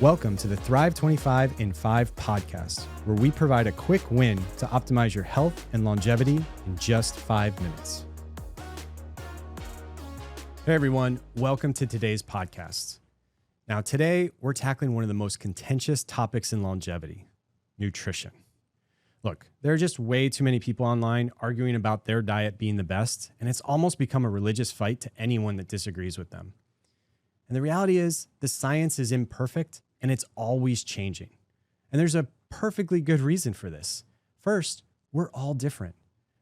Welcome to the Thrive 25 in 5 podcast, where we provide a quick win to optimize your health and longevity in just 5 minutes. Hey everyone, welcome to today's podcast. Now today, we're tackling one of the most contentious topics in longevity, nutrition. Look, there are just way too many people online arguing about their diet being the best, and it's almost become a religious fight to anyone that disagrees with them. And the reality is, the science is imperfect, and it's always changing. And there's a perfectly good reason for this. First, we're all different.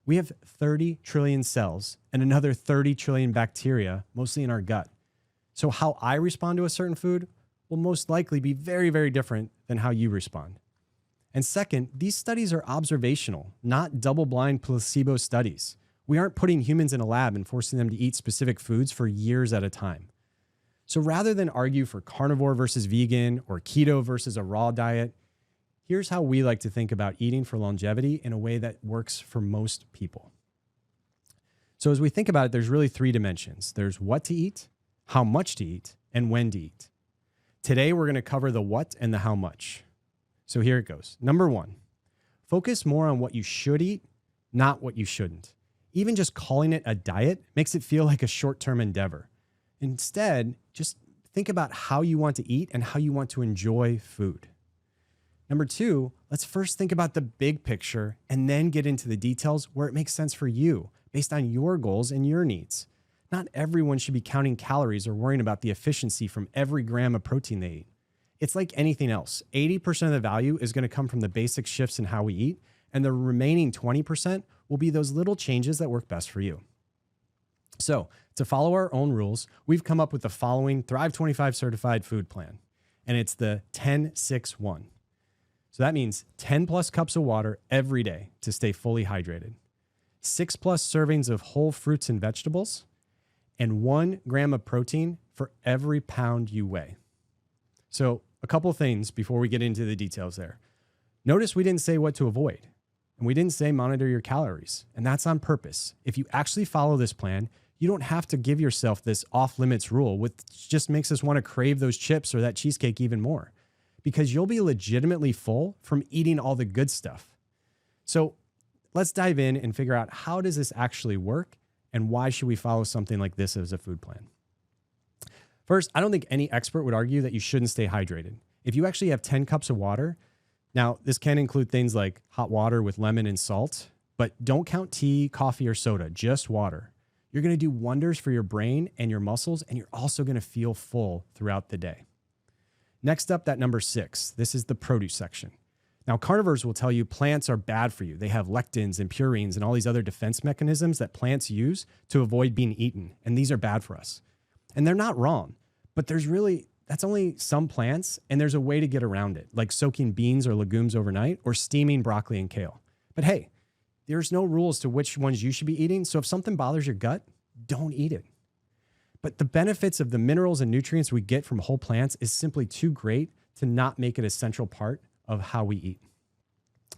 We have 30 trillion cells and another 30 trillion bacteria, mostly in our gut. So how I respond to a certain food will most likely be very, very different than how you respond. And second, these studies are observational, not double-blind placebo studies. We aren't putting humans in a lab and forcing them to eat specific foods for years at a time. So rather than argue for carnivore versus vegan or keto versus a raw diet, here's how we like to think about eating for longevity in a way that works for most people. So as we think about it, there's really 3 dimensions. There's what to eat, how much to eat, and when to eat. Today, we're going to cover the what and the how much. So here it goes. Number 1, focus more on what you should eat, not what you shouldn't. Even just calling it a diet makes it feel like a short-term endeavor. Instead, just think about how you want to eat and how you want to enjoy food. Number 2, let's first think about the big picture and then get into the details where it makes sense for you based on your goals and your needs. Not everyone should be counting calories or worrying about the efficiency from every gram of protein they eat. It's like anything else. 80% of the value is going to come from the basic shifts in how we eat, and the remaining 20% will be those little changes that work best for you. So, to follow our own rules, we've come up with the following Thrive 25 certified food plan, and it's the 10-6-1. So that means 10 plus cups of water every day to stay fully hydrated, 6 plus servings of whole fruits and vegetables, and 1 gram of protein for every pound you weigh. So a couple things before we get into the details there. Notice we didn't say what to avoid, and we didn't say monitor your calories, and that's on purpose. If you actually follow this plan, you don't have to give yourself this off-limits rule, which just makes us want to crave those chips or that cheesecake even more, because you'll be legitimately full from eating all the good stuff. So let's dive in and figure out, how does this actually work, and why should we follow something like this as a food plan? First, I don't think any expert would argue that you shouldn't stay hydrated. If you actually have 10 cups of water, now this can include things like hot water with lemon and salt, but don't count tea, coffee, or soda, just water. You're going to do wonders for your brain and your muscles, and you're also going to feel full throughout the day. Next up, that number 6, this is the produce section. Now, carnivores will tell you plants are bad for you. They have lectins and purines and all these other defense mechanisms that plants use to avoid being eaten, and these are bad for us. And they're not wrong, but that's only some plants, and there's a way to get around it, like soaking beans or legumes overnight or steaming broccoli and kale. But hey, there's no rules to which ones you should be eating, so if something bothers your gut, don't eat it. But the benefits of the minerals and nutrients we get from whole plants is simply too great to not make it a central part of how we eat.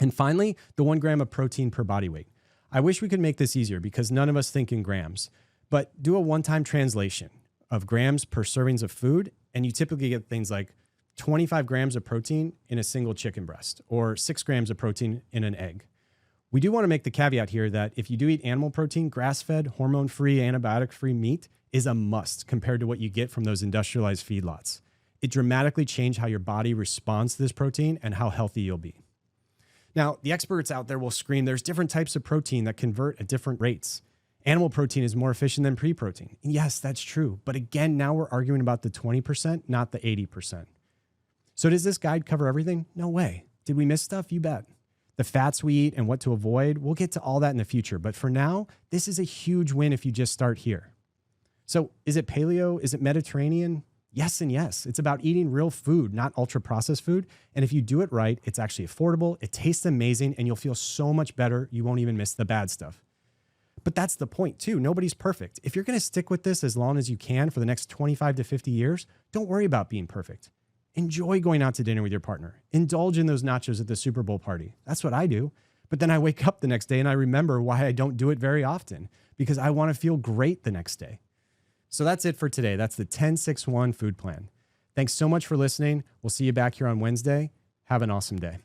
And finally, the 1 gram of protein per body weight. I wish we could make this easier because none of us think in grams, but do a one-time translation of grams per servings of food, and you typically get things like 25 grams of protein in a single chicken breast or 6 grams of protein in an egg. We do want to make the caveat here that if you do eat animal protein, grass-fed, hormone-free, antibiotic-free meat is a must compared to what you get from those industrialized feedlots. It dramatically changes how your body responds to this protein and how healthy you'll be. Now, the experts out there will scream there's different types of protein that convert at different rates. Animal protein is more efficient than pea protein. Yes, that's true. But again, now we're arguing about the 20%, not the 80%. So does this guide cover everything? No way. Did we miss stuff? You bet. The fats we eat and what to avoid, we'll get to all that in the future. But for now, this is a huge win if you just start here. So is it paleo? Is it Mediterranean? Yes and yes. It's about eating real food, not ultra-processed food. And if you do it right, it's actually affordable, it tastes amazing, and you'll feel so much better, you won't even miss the bad stuff. But that's the point too. Nobody's perfect. If you're going to stick with this as long as you can for the next 25 to 50 years, don't worry about being perfect. Enjoy going out to dinner with your partner. Indulge in those nachos at the Super Bowl party. That's what I do. But then I wake up the next day and I remember why I don't do it very often, because I want to feel great the next day. So that's it for today. That's the 10-6-1 food plan. Thanks so much for listening. We'll see you back here on Wednesday. Have an awesome day.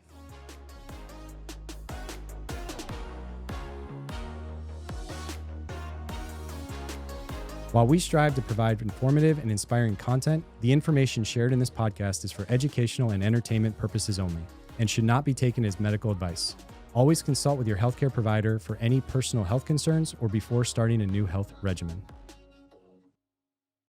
While we strive to provide informative and inspiring content, the information shared in this podcast is for educational and entertainment purposes only and should not be taken as medical advice. Always consult with your healthcare provider for any personal health concerns or before starting a new health regimen.